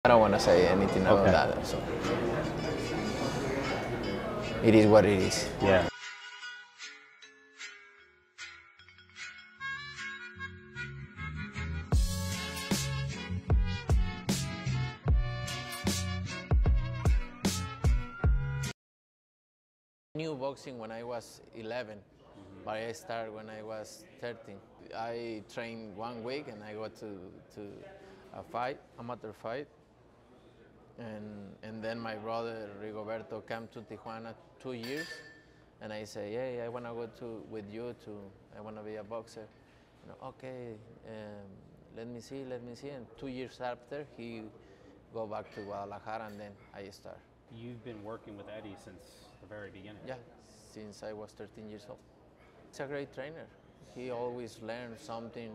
I don't want to say anything about Okay. that. So it is what it is. Yeah. I knew boxing when I was 11, but I started when I was 13. I trained 1 week and I got to a fight, amateur fight. And then my brother Rigoberto came to Tijuana 2 years, and I say, hey, I want to go with you I want to be a boxer. Okay, let me see. And 2 years after, he go back to Guadalajara, and then I start. You've been working with Eddy since the very beginning. Yeah, since I was 13 years old. He's a great trainer. He always learns something.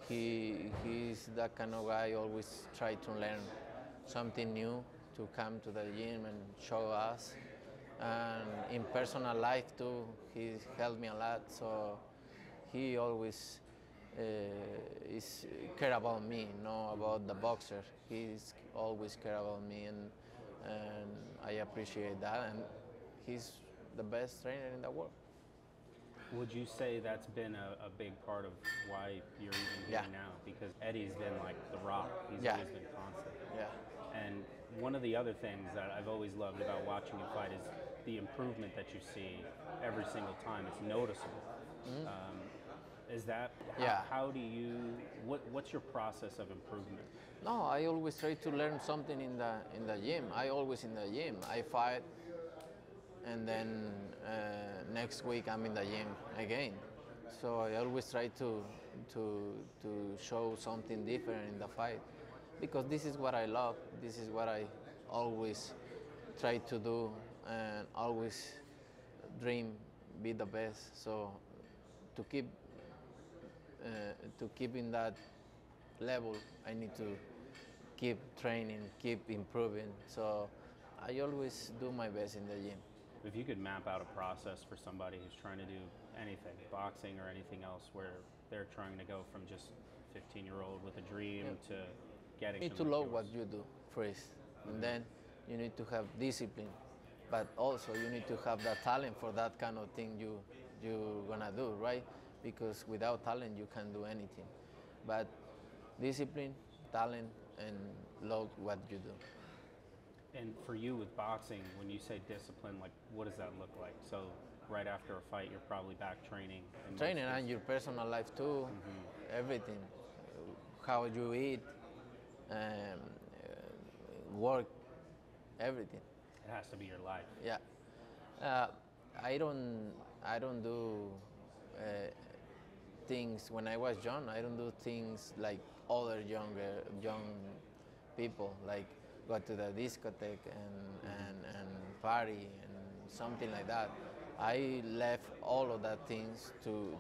He's that kind of guy, always try to learn something new to come to the gym and show us. And in personal life too, he helped me a lot. So he always is care about me, not about the boxer. He's always care about me, and I appreciate that. And he's the best trainer in the world. Would you say that's been a big part of why you're even here now? Because Eddy's been like the rock. He's always been constant. Yeah. And one of the other things that I've always loved about watching you fight is the improvement that you see every single time. It's noticeable. Is that, how do you, what's your process of improvement? No, I always try to learn something in the gym. I always in the gym. I fight, and then next week I'm in the gym again. So I always try to show something different in the fight, because this is what I love. This is what I always try to do, and always dream be the best. So to keep in that level, I need to keep training, keep improving. So I always do my best in the gym. If you could map out a process for somebody who's trying to do anything, boxing or anything else, where they're trying to go from just 15-year-old with a dream to getting. You need to love what you do first, and then you need to have discipline, but also you need to have the talent for that kind of thing you're gonna do, right? Because without talent you can't do anything. But discipline, talent, and love what you do. And for you with boxing, when you say discipline, like what does that look like? So right after a fight, you're probably back training. Training and your personal life too, everything. How you eat, work, everything. It has to be your life. Yeah. I don't do things when I was young. I don't do things like other young people, like go to the discotheque and party and something like that. I left all of that things to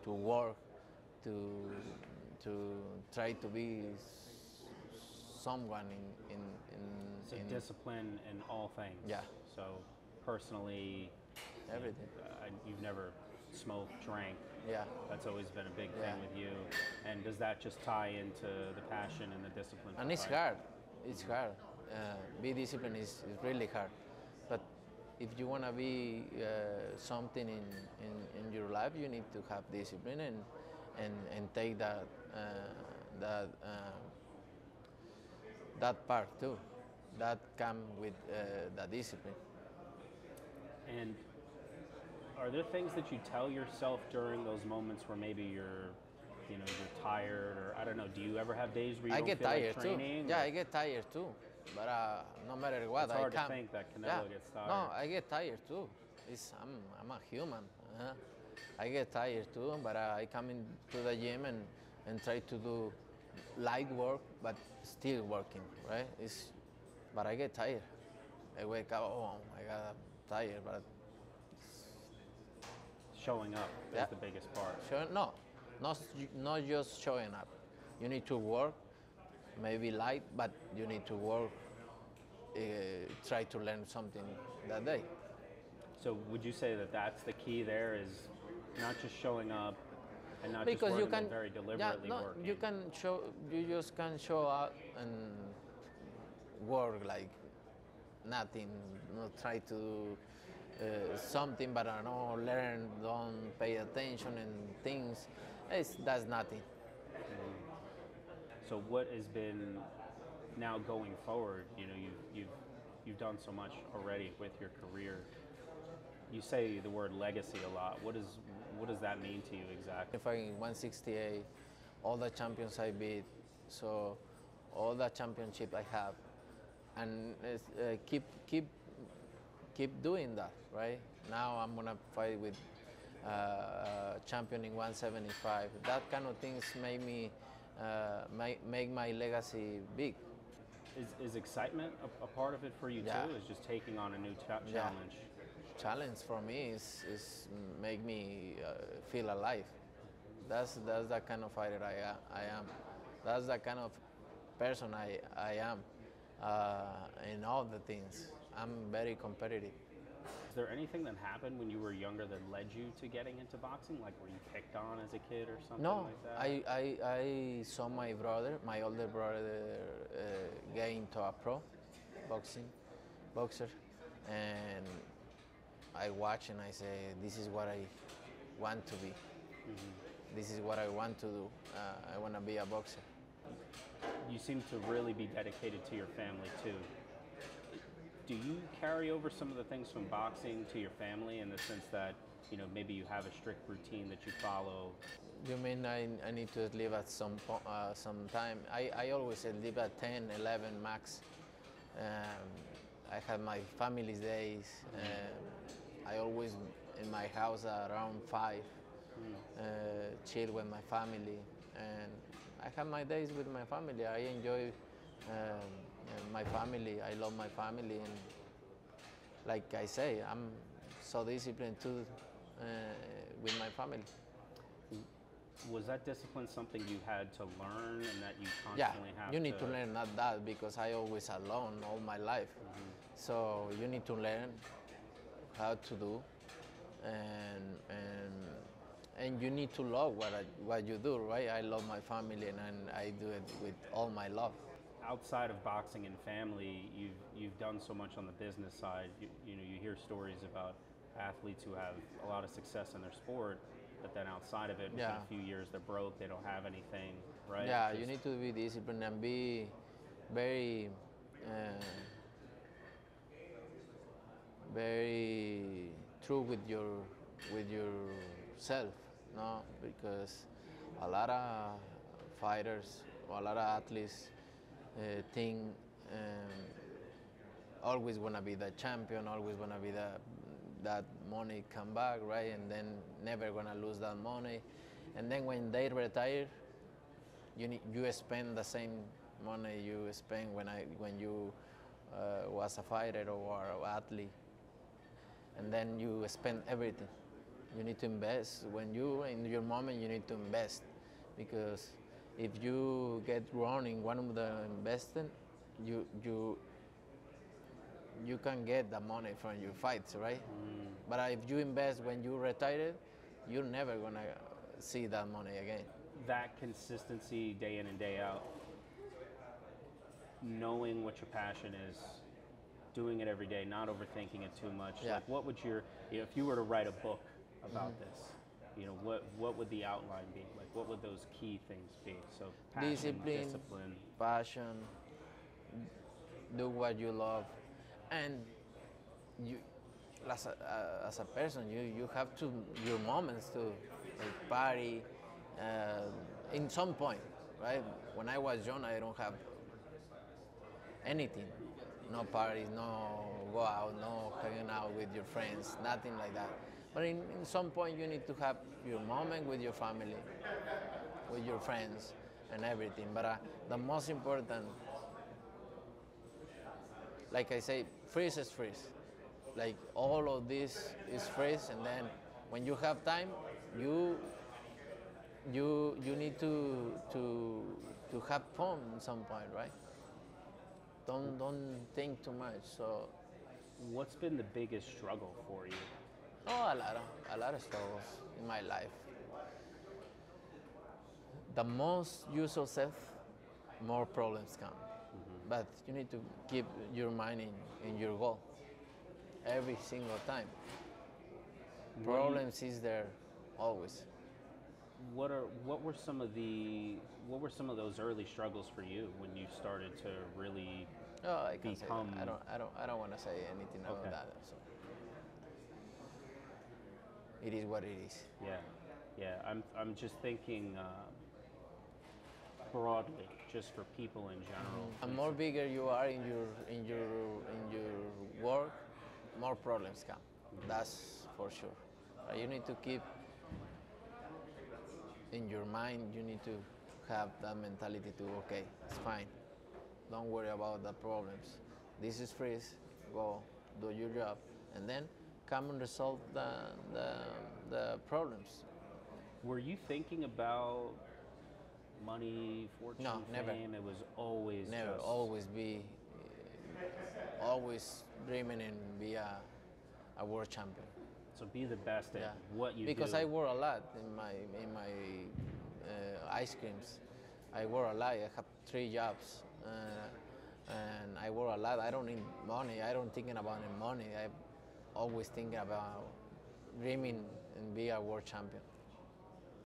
work, to try to be someone So discipline in all things. Yeah. So personally, everything. You've never smoked, drank. Yeah. That's always been a big thing with you. And does that just tie into the passion and the discipline? And it's hard. It's hard. Be disciplined is really hard. But if you want to be something in your life, you need to have discipline and take that part too. That comes with the discipline. And are there things that you tell yourself during those moments where maybe you're tired, or I don't know, do you ever have days where you don't get feel tired like training? too. Yeah, I get tired too. But no matter what, it's hard to think that Canelo gets tired. No, I get tired too. I'm a human. I get tired too, but I come into the gym and try to do light work, but still working, right? But I get tired. I wake up, oh, I got tired, but showing up is the biggest part. No, not just showing up. You need to work, maybe light, but you need to work, try to learn something that day. So would you say that that's the key there, is not just showing up and not because just you can very deliberately working? You just can show up and work like nothing, not try to do something, but I don't know, learn, don't pay attention and things. That's nothing. So what has been now going forward? You know, you've done so much already with your career. You say the word legacy a lot. What does that mean to you exactly? If I 168, all the champions I beat, so all the championship I have, and keep doing that, right? Now I'm gonna fight with champion in 175. That kind of things make me make my legacy big. Is excitement a part of it for you Yeah. too? Is just taking on a new challenge? Yeah. Challenge for me is make me feel alive. That's the kind of fighter I am. That's the kind of person I am in all the things. I'm very competitive. Is there anything that happened when you were younger that led you to getting into boxing? Like were you picked on as a kid or something No, like that? I saw my brother, my older brother, get into a pro boxer, and I watch and I say, this is what I want to be. This is what I want to do. I want to be a boxer. You seem to really be dedicated to your family too. Do you carry over some of the things from boxing to your family in the sense that, you know, maybe you have a strict routine that you follow? You mean I need to sleep at some time? I always sleep at 10, 11 max. I have my family's days. I always in my house around 5, chill with my family. And I have my days with my family. I enjoy my family. I love my family, and like I say, I'm so disciplined too with my family. Was that discipline something you had to learn and that you Yeah, constantly have you need to learn that because I always alone all my life. So you need to learn how to do, and you need to love what you do, right? I love my family, and I do it with all my love. Outside of boxing and family, you've done so much on the business side. You know, you hear stories about athletes who have a lot of success in their sport, but then outside of it, within a few years they're broke, they don't have anything, right? Yeah, you need to be disciplined and be very, very true with yourself, no? Because a lot of fighters, or a lot of athletes think always wanna be the champion, always wanna be that money come back, right? And then never gonna lose that money. And then when they retire, you spend the same money you spend when you was a fighter or an athlete. And then you spend everything. You need to invest. When you in your moment, you need to invest, because if you get wrong in one of the investing, you can get the money from your fights, right? But if you invest when you retire, you're never gonna see that money again. That consistency day in and day out, knowing what your passion is, doing it every day, not overthinking it too much. Yeah. Like, what would if you were to write a book about this, you know, what would the outline be? Like, what would those key things be? So, passion, discipline, passion, do what you love, and you, as a person, you have to your moments to like party. In some point, right? When I was young, I don't have anything. No parties, no go out, no hanging out with your friends, nothing like that. But in some point, you need to have your moment with your family, with your friends, and everything. But the most important, like I say, freeze is freeze. Like all of this is freeze, and then when you have time, you need to have fun at some point, right? Don't think too much. So, what's been the biggest struggle for you? oh, a lot of struggles in my life. The most you success, more problems come. but you need to keep your mind in your goal every single time. Problems is there always. What were some of those early struggles for you when you started to really Oh, I can become? say that. I don't want to say anything about Okay. that. So it is what it is. Yeah. I'm just thinking broadly, just for people in general. The more bigger you are in your work, more problems come. That's for sure. You need to keep in your mind. You need to have that mentality to okay, it's fine. Don't worry about the problems. This is free. Go do your job, and then come and resolve the problems. Were you thinking about money, fortune, No, never. fame? It was always Never. just Always dreaming and be a world champion. so be the best at what you Because do. I wore a lot in my ice creams. I wore a lot. I have 3 jobs, and I wore a lot. I don't need money. I don't thinking about money. I always thinking about dreaming and be a world champion.